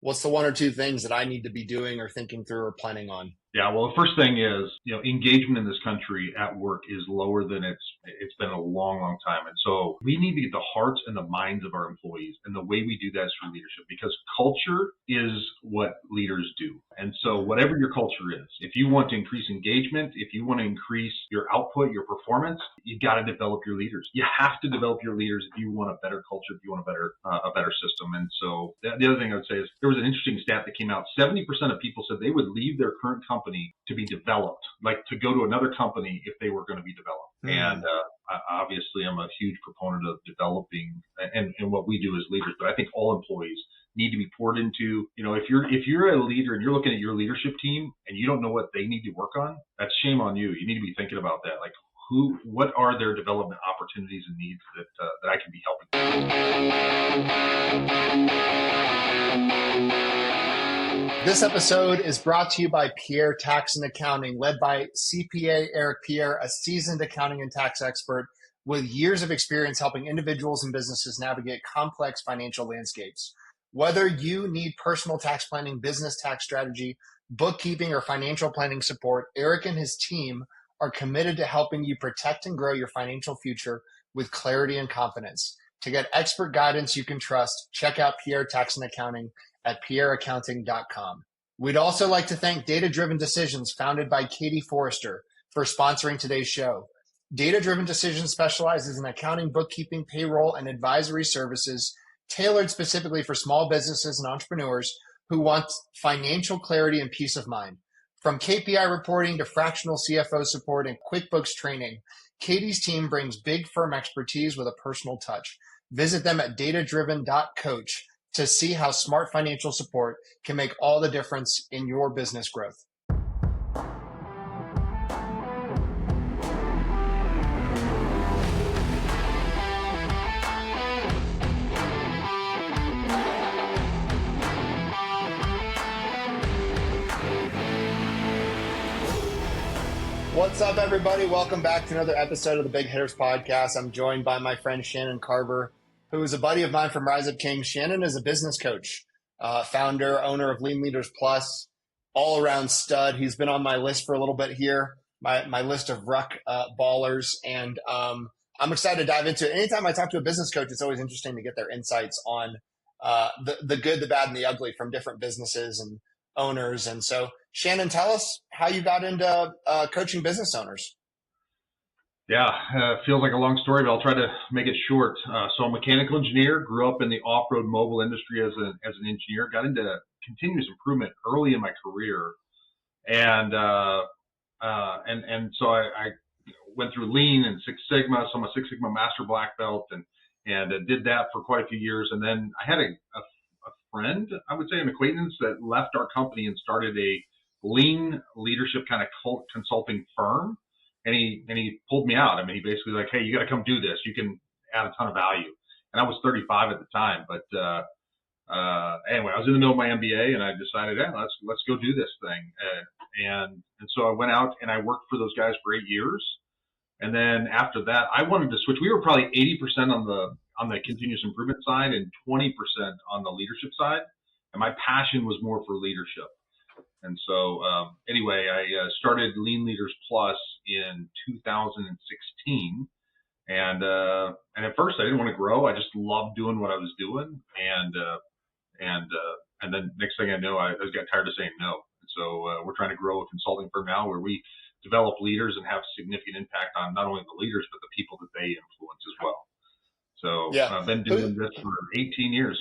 what's the one or two things that I need to be doing or thinking through or planning on? Yeah, well, the first thing is, engagement in this country at work is lower than it's been a long, long time. And so we need to get the hearts and the minds of our employees. And the way we do that is through leadership, because culture is what leaders do. And so whatever your culture is, if you want to increase engagement, if you want to increase your output, your performance, you got to develop your leaders. You have to develop your leaders if you want a better culture, if you want a better system. And so the other thing I would say is there was an interesting stat that came out. 70% of people said they would leave their current company to be developed, like to go to another company if they were going to be developed. And obviously, I'm a huge proponent of developing and what we do as leaders, but I think all employees need to be poured into. If you're a leader and you're looking at your leadership team and you don't know what they need to work on, that's shame on you. You need to be thinking about that. Like, what are their development opportunities and needs that I can be helping? This episode is brought to you by Pierre Tax and Accounting, led by CPA Eric Pierre, a seasoned accounting and tax expert with years of experience helping individuals and businesses navigate complex financial landscapes. Whether you need personal tax planning, business tax strategy, bookkeeping, or financial planning support, Eric and his team are committed to helping you protect and grow your financial future with clarity and confidence. To get expert guidance you can trust, check out Pierre Tax and Accounting at pierreaccounting.com. We'd also like to thank Data Driven Decisions, founded by Katy Forster, for sponsoring today's show. Data Driven Decisions specializes in accounting, bookkeeping, payroll, and advisory services tailored specifically for small businesses and entrepreneurs who want financial clarity and peace of mind. From KPI reporting to fractional CFO support and QuickBooks training, Katy's team brings big firm expertise with a personal touch. Visit them at datadriven.coach to see how smart financial support can make all the difference in your business growth. What's up, everybody? Welcome back to another episode of the Big Hitters Podcast. I'm joined by my friend Shannon Carver, who is a buddy of mine from Rise Up Kings. Shannon is a business coach, founder, owner of Lean Leaders Plus, all-around stud. He's been on my list for a little bit here, my list of ruck ballers, and I'm excited to dive into it. Anytime I talk to a business coach, it's always interesting to get their insights on the good, the bad, and the ugly from different businesses and owners. And so, Shannon, tell us how you got into coaching business owners. Yeah, feels like a long story, but I'll try to make it short. So I'm a mechanical engineer, grew up in the off-road mobile industry as an engineer, got into continuous improvement early in my career. And so I went through Lean and Six Sigma. So I'm a Six Sigma Master Black Belt and did that for quite a few years. And then I had a friend, I would say an acquaintance, that left our company and started a lean leadership kind of consulting firm. And he pulled me out. I mean, he basically like, hey, you got to come do this. You can add a ton of value. And I was 35 at the time. But anyway, I was in the middle of my MBA, and I decided, let's go do this thing. And so I went out and I worked for those guys for 8 years. And then after that, I wanted to switch. We were probably 80% on the continuous improvement side and 20% on the leadership side. And my passion was more for leadership. And so anyway, I started Lean Leaders Plus in 2016. And at first I didn't want to grow. I just loved doing what I was doing. And then next thing I know, I got tired of saying no. And so we're trying to grow a consulting firm now where we develop leaders and have significant impact on not only the leaders, but the people that they influence as well. So yeah. I've been doing this for 18 years.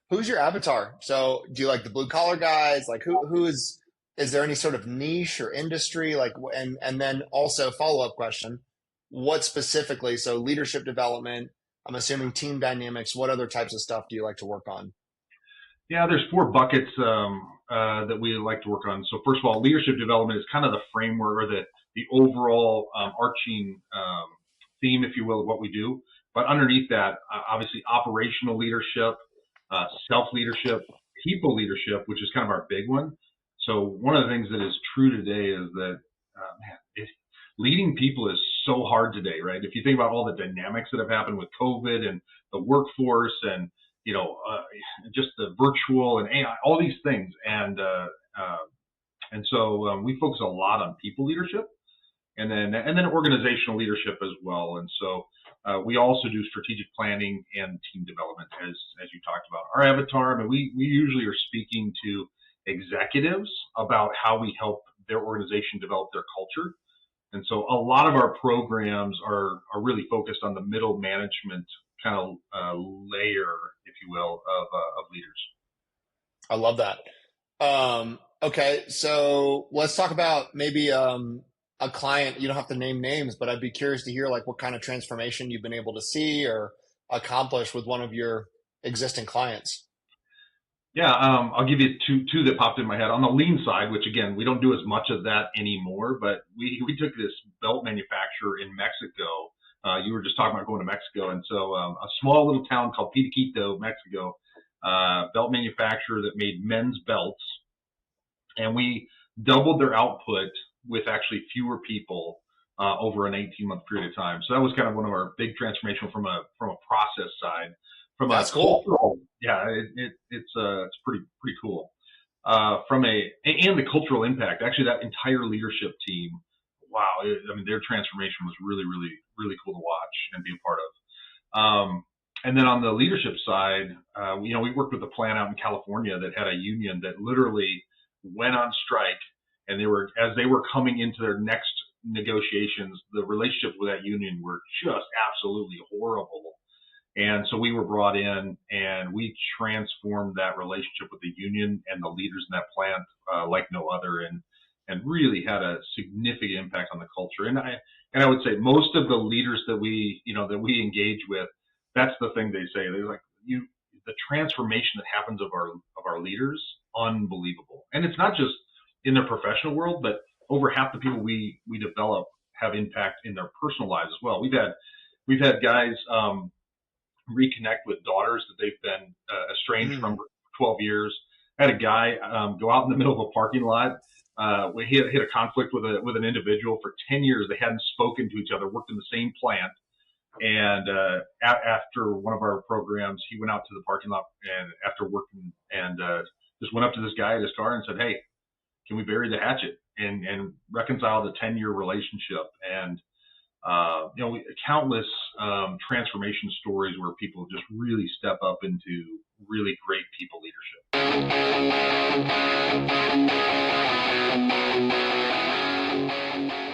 Who's your avatar? So do you like the blue collar guys? Like who is there any sort of niche or industry? Like, and then also follow-up question, what specifically? So leadership development, I'm assuming team dynamics, what other types of stuff do you like to work on? Yeah, there's 4 buckets that we like to work on. So first of all, leadership development is kind of the framework or the overall arching theme, if you will, of what we do. But underneath that, obviously operational leadership, self-leadership, people leadership, which is kind of our big one. So one of the things that is true today is that leading people is so hard today, right? If you think about all the dynamics that have happened with COVID and the workforce and just the virtual and AI, all these things. And so we focus a lot on people leadership and then organizational leadership as well. And so we also do strategic planning and team development, as you talked about. Our avatar, I mean, we usually are speaking to executives about how we help their organization develop their culture. And so a lot of our programs are really focused on the middle management kind of layer, if you will, of leaders. I love that. Okay, so let's talk about maybe a client. You don't have to name names, but I'd be curious to hear like what kind of transformation you've been able to see or accomplish with one of your existing clients. Yeah, I'll give you two that popped in my head. On the lean side, which again, we don't do as much of that anymore, but we took this belt manufacturer in Mexico. You were just talking about going to Mexico. And so a small little town called Pitaquito, Mexico, belt manufacturer that made men's belts. And we doubled their output with actually fewer people over an 18-month period of time. So that was kind of one of our big transformational from a process side. From That's a cool. cultural, yeah, it's pretty cool. And the cultural impact, actually that entire leadership team, wow, I mean their transformation was really cool to watch and be a part of. And then on the leadership side, we worked with a plant out in California that had a union that literally went on strike, and as they were coming into their next negotiations, the relationships with that union were just absolutely horrible. And so we were brought in and we transformed that relationship with the union and the leaders in that plant like no other, and really had a significant impact on the culture. And I would say most of the leaders that we engage with, that's the thing they say. They're like, the transformation that happens of our leaders, unbelievable. And it's not just in their professional world, but over half the people we develop have impact in their personal lives as well. We've had guys reconnect with daughters that they've been estranged from for 12 years. I had a guy go out in the middle of a parking lot. He hit a conflict with an individual for 10 years. They hadn't spoken to each other, worked in the same plant. And after one of our programs, he went out to the parking lot and after working and just went up to this guy in his car and said, "Hey, can we bury the hatchet and reconcile the 10-year relationship?" And countless transformation stories where people just really step up into really great people leadership.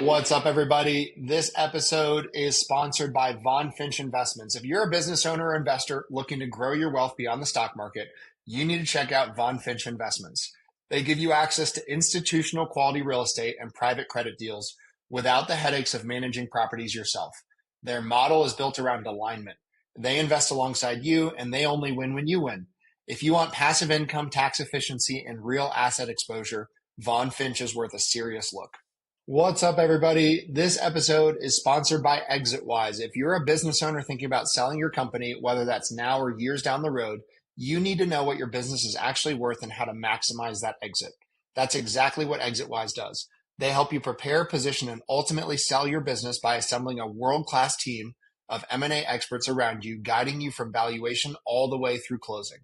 What's up, everybody? This episode is sponsored by Von Finch Investments. If you're a business owner or investor looking to grow your wealth beyond the stock market, you need to check out Von Finch Investments. They give you access to institutional quality real estate and private credit deals without the headaches of managing properties yourself. Their model is built around alignment. They invest alongside you, and they only win when you win. If you want passive income, tax efficiency, and real asset exposure, Von Finch is worth a serious look. What's up, everybody? This episode is sponsored by ExitWise. If you're a business owner thinking about selling your company, whether that's now or years down the road, you need to know what your business is actually worth and how to maximize that exit. That's exactly what ExitWise does. They help you prepare, position, and ultimately sell your business by assembling a world-class team of M&A experts around you, guiding you from valuation all the way through closing.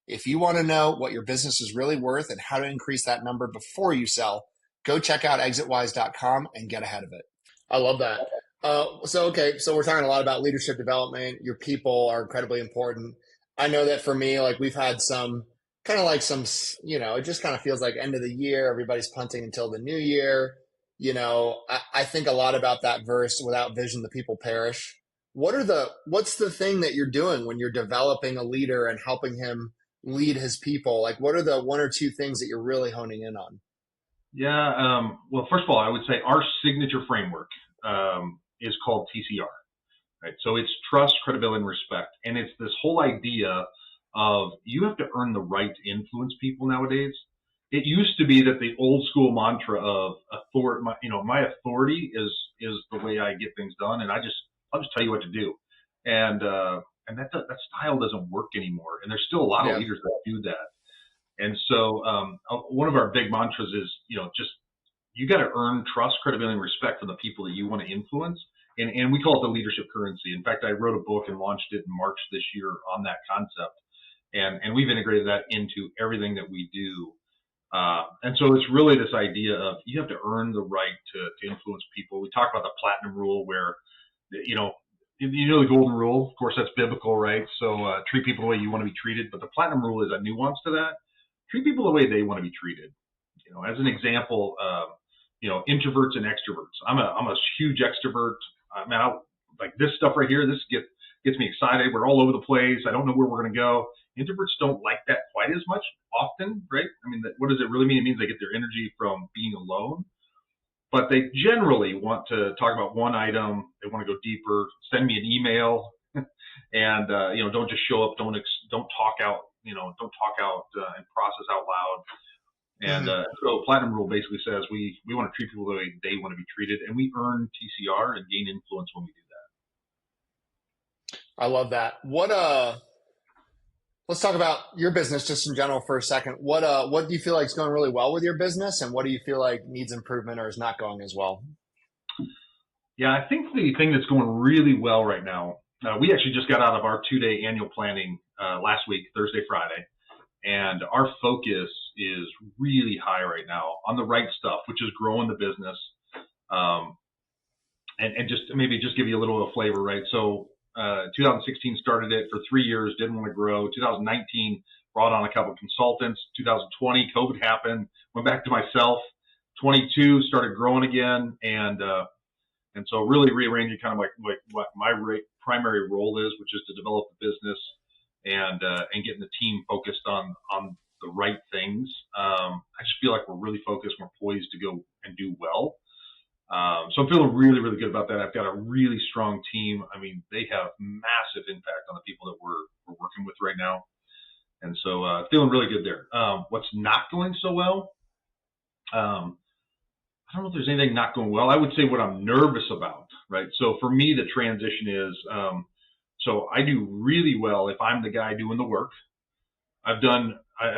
If you want to know what your business is really worth and how to increase that number before you sell, go check out exitwise.com and get ahead of it. I love that. So we're talking a lot about leadership development. Your people are incredibly important. I know that for me, like we've had some it just kind of feels like end of the year, everybody's punting until the new year. I think a lot about that verse, without vision, the people perish. What's the thing that you're doing when you're developing a leader and helping him lead his people? Like, what are the one or two things that you're really honing in on? Yeah. Well, first of all, I would say our signature framework is called TCR, right? So it's trust, credibility, and respect. And it's this whole idea of you have to earn the right to influence people nowadays. It used to be that the old school mantra of authority, my authority is the way I get things done, and I'll just tell you what to do. And that style doesn't work anymore. And there's still a lot of leaders that do that. And so one of our big mantras is, just you got to earn trust, credibility, and respect from the people that you want to influence. And we call it the leadership currency. In fact, I wrote a book and launched it in March this year on that concept. and we've integrated that into everything that we do. And so it's really this idea of you have to earn the right to influence people. We talk about the platinum rule where, you know the golden rule, of course, that's biblical, right? So treat people the way you want to be treated. But the platinum rule is a nuance to that. Treat people the way they want to be treated. As an example, introverts and extroverts. I'm a huge extrovert. Like this stuff right here, this gets me excited. We're all over the place. I don't know where we're going to go. Introverts don't like that quite as much often, right? I mean, what does it really mean? It means they get their energy from being alone. But they generally want to talk about one item. They want to go deeper. Send me an email, and don't just show up. Don't talk out. Don't talk out and process out loud. And so Platinum Rule basically says we want to treat people the way they want to be treated, and we earn TCR and gain influence when we do that. I love that. Let's talk about your business just in general for a second. What do you feel like is going really well with your business, and what do you feel like needs improvement or is not going as well? Yeah, I think the thing that's going really well right now, we actually just got out of our 2-day annual planning last week, Thursday, Friday. And our focus is really high right now on the right stuff, which is growing the business. And just give you a little of a flavor, right? So 2016 started it for 3 years, didn't want to grow. 2019 brought on a couple of consultants. 2020, COVID happened, went back to myself. 22 started growing again, and so really rearranging kind of like what my primary role is, which is to develop the business and getting the team focused on the right things. I just feel like we're really focused, we're poised to go and do well. So I'm feeling really, really good about that. I've got a really strong team. I mean, they have massive impact on the people that we're working with right now. And so feeling really good there. What's not going so well? I don't know if there's anything not going well. I would say what I'm nervous about, right? So for me, the transition is, so I do really well if I'm the guy doing the work. I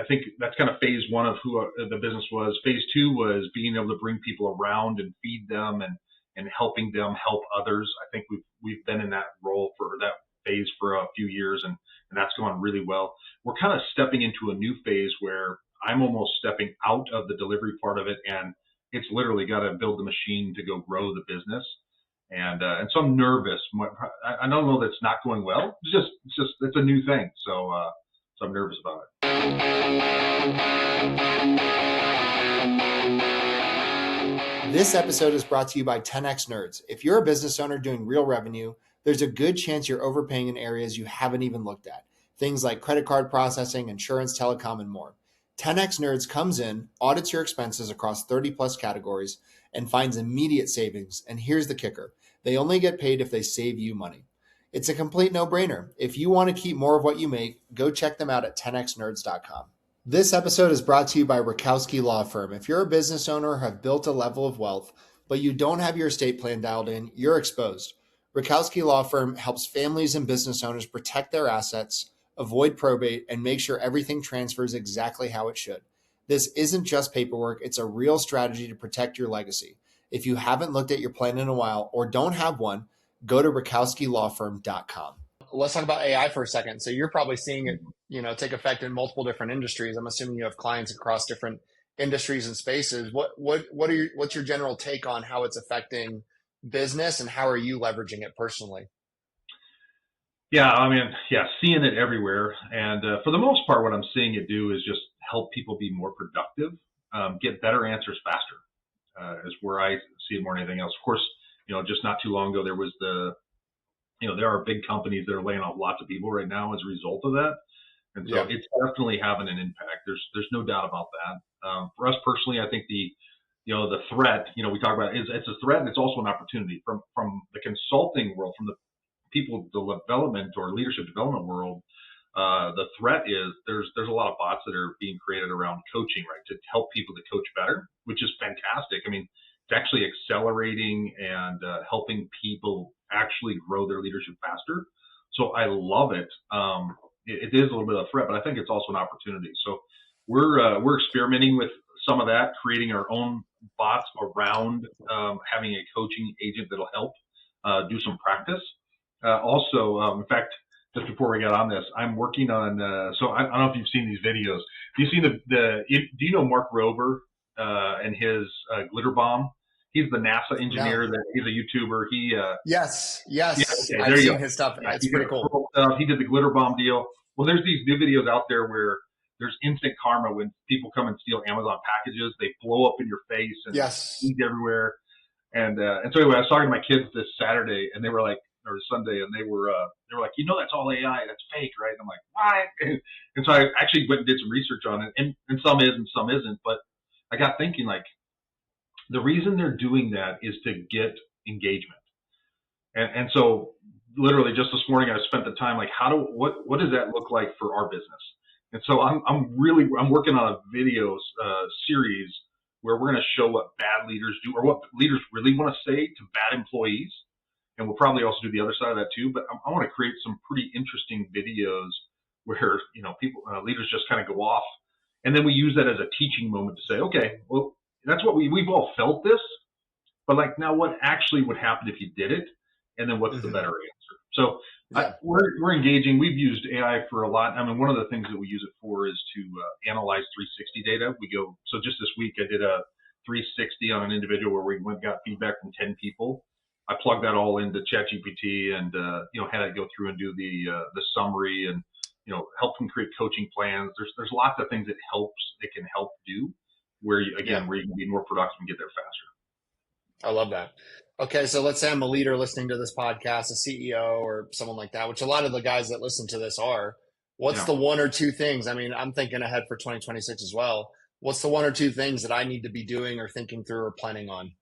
think that's kind of phase one of who the business was. Phase two was being able to bring people around and feed them and helping them help others. I think we've been in that role for that phase for a few years, and that's going really well. We're kind of stepping into a new phase where I'm almost stepping out of the delivery part of it, and it's literally got to build the machine to go grow the business. And so I'm nervous. I don't know that it's not going well. It's a new thing. So I'm nervous about it. This episode is brought to you by 10X Nerds. If you're a business owner doing real revenue, there's a good chance you're overpaying in areas you haven't even looked at. Things like credit card processing, insurance, telecom, and more. 10X Nerds comes in, audits your expenses across 30 plus categories, and finds immediate savings. And here's the kicker. They only get paid if they save you money. It's a complete no-brainer. If you want to keep more of what you make, go check them out at 10xnerds.com. This episode is brought to you by Rakowski Law Firm. If you're a business owner or have built a level of wealth, but you don't have your estate plan dialed in, you're exposed. Rakowski Law Firm helps families and business owners protect their assets, avoid probate, and make sure everything transfers exactly how it should. This isn't just paperwork. It's a real strategy to protect your legacy. If you haven't looked at your plan in a while or don't have one, go to rakowskilawfirm.com. Let's talk about AI for a second. So you're probably seeing it, take effect in multiple different industries. I'm assuming you have clients across different industries and spaces. What's your general take on how it's affecting business, and how are you leveraging it personally? Yeah, seeing it everywhere. And for the most part, what I'm seeing it do is just help people be more productive, get better answers faster, is where I see it more than anything else. Of course, just not too long ago, there was there are big companies that are laying off lots of people right now as a result of that. And so It's definitely having an impact. There's no doubt about that. For us personally, I think the threat, we talk about it's a threat, and it's also an opportunity from the consulting world, from the people development or leadership development world. The threat is there's a lot of bots that are being created around coaching, right, to help people to coach better, which is fantastic. I mean, it's actually accelerating and helping people actually grow their leadership faster. So I love it. It is a little bit of a threat, but I think it's also an opportunity. So we're experimenting with some of that, creating our own bots around having a coaching agent that'll help do some practice. In fact, just before we got on this, I'm working on. So I don't know if you've seen these videos. Have you seen do you know Mark Rover and his glitter bomb? He's the NASA engineer. No. That he's a YouTuber. Yes. Yeah, Yes. okay, there I've you seen go. his stuff. Yeah, It's he did pretty cool. cool stuff. He did the glitter bomb deal. Well, there's these new videos out there where there's instant karma when people come and steal Amazon packages. They blow up in your face and Yes. seeds everywhere. And so anyway, I was talking to my kids this Saturday, and they were like, or Sunday, and they were like, that's all AI, that's fake, right? And I'm like, what? And so I actually went and did some research on it, and some is and some isn't. But I got thinking, like, the reason they're doing that is to get engagement. And so literally just this morning I spent the time like what does that look like for our business? And so I'm working on a video series where we're going to show what bad leaders do or what leaders really want to say to bad employees. And we'll probably also do the other side of that too. But I want to create some pretty interesting videos where people leaders just kind of go off, and then we use that as a teaching moment to say, okay, well, that's what we've all felt this, but like now what actually would happen if you did it, and then what's the better answer? So we're engaging. We've used AI for a lot. I mean, one of the things that we use it for is to analyze 360 data. So just this week I did a 360 on an individual where we got feedback from 10 people. I plugged that all into ChatGPT and had it go through and do the summary and help them create coaching plans. There's lots of things it can help do where you can be more productive and get there faster. I love that. Okay, so let's say I'm a leader listening to this podcast, a CEO or someone like that, which a lot of the guys that listen to this are. What's the one or two things? I mean, I'm thinking ahead for 2026 as well. What's the one or two things that I need to be doing or thinking through or planning on?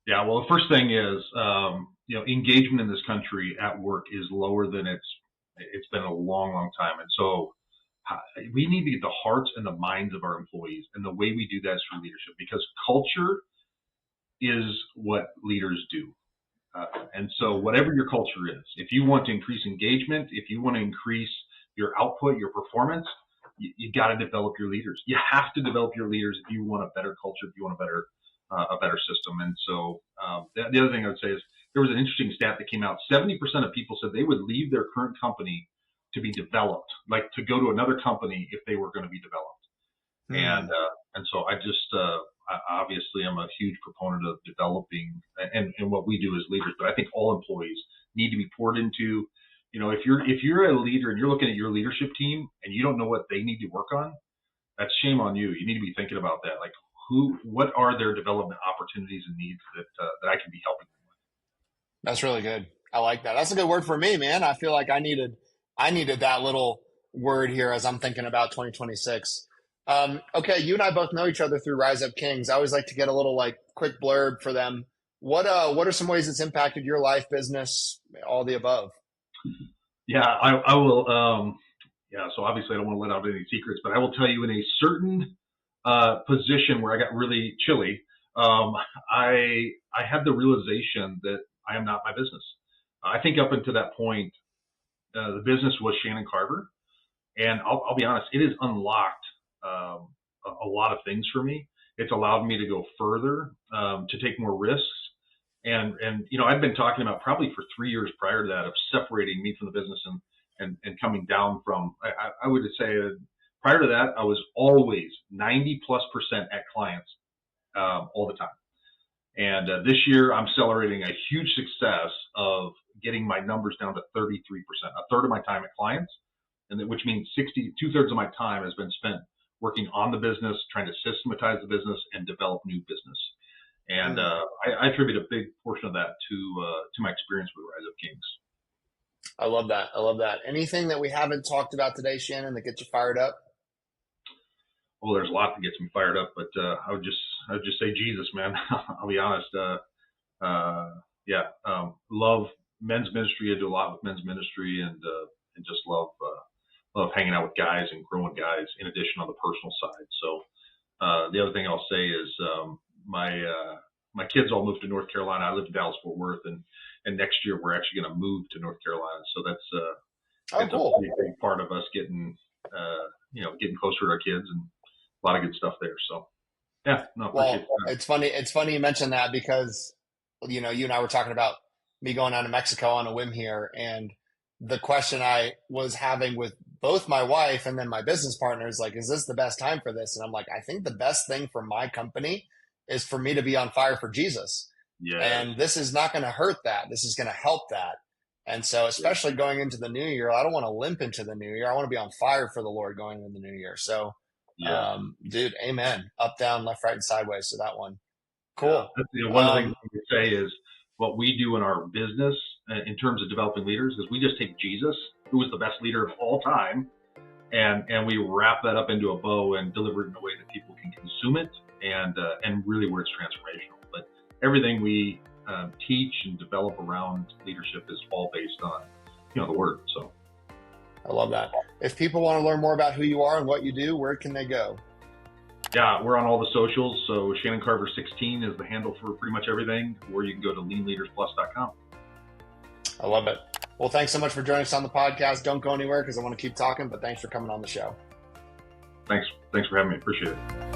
Yeah, well, the first thing is, engagement in this country at work is lower than it's been a long, long time. And so we need to get the hearts and the minds of our employees. And the way we do that is through leadership, because culture is what leaders do. And so whatever your culture is, if you want to increase engagement, if you want to increase your output, your performance, you got to develop your leaders. You have to develop your leaders if you want a better culture, if you want a better system. And so the other thing I would say is there was an interesting stat that came out. 70% of people said they would leave their current company to be developed, like to go to another company if they were going to be developed. And so obviously I'm a huge proponent of developing and what we do as leaders, but I think all employees need to be poured into. If you're a leader and you're looking at your leadership team and you don't know what they need to work on, that's shame on you. You need to be thinking about that. Like what are their development opportunities and needs that I can be helping them with? That's really good. I like that. That's a good word for me, man. I feel like I needed that little word here as I'm thinking about 2026. Okay, you and I both know each other through Rise Up Kings. I always like to get a little quick blurb for them. What are some ways it's impacted your life, business, all the above? Yeah, I will. So obviously I don't want to let out any secrets, but I will tell you in a certain position where I got really chilly, I had the realization that I am not my business. I think up until that point, the business was Shannon Carver, and I'll be honest, it has unlocked a lot of things for me. It's allowed me to go further, to take more risks. And I've been talking about probably for 3 years prior to that of separating me from the business and coming down from, I would say prior to that, I was always 90+% at clients all the time. And this year I'm celebrating a huge success of getting my numbers down to 33%, a third of my time at clients, which means 2/3 of my time has been spent working on the business, trying to systematize the business and develop new business. And I attribute a big portion of that to my experience with Rise Up Kings. I love that. I love that. Anything that we haven't talked about today, Shannon, that gets you fired up? Well, there's a lot that gets me fired up, but I would just say Jesus, man. I'll be honest. Love men's ministry. I do a lot with men's ministry, and just love hanging out with guys and growing guys. In addition, on the personal side. So the other thing I'll say is my kids all moved to North Carolina. I live in Dallas-Fort Worth, and next year we're actually going to move to North Carolina. So that's cool. a pretty big part of us getting closer to our kids and a lot of good stuff there. So yeah, no. Well, it's funny. It's funny you mentioned that because you and I were talking about me going down to Mexico on a whim here, and the question I was having with both my wife and then my business partners, like, is this the best time for this? And I'm like, I think the best thing for my company is for me to be on fire for Jesus. Yes. And this is not going to hurt that. This is going to help that. And so, especially going into the new year, I don't want to limp into the new year. I want to be on fire for the Lord going into the new year. So, dude, amen. Up, down, left, right, and sideways. So that one. Cool. Yeah. One of the things we say is what we do in our business in terms of developing leaders is we just take Jesus, who was the best leader of all time, and we wrap that up into a bow and deliver it in a way that people can consume it and really where it's transformational. But everything we teach and develop around leadership is all based on, the word. So I love that. If people want to learn more about who you are and what you do, where can they go? Yeah, we're on all the socials. So Shannon Carver 16 is the handle for pretty much everything, or you can go to leanleadersplus.com. I love it. Well, thanks so much for joining us on the podcast. Don't go anywhere because I want to keep talking, but thanks for coming on the show. Thanks for having me. Appreciate it.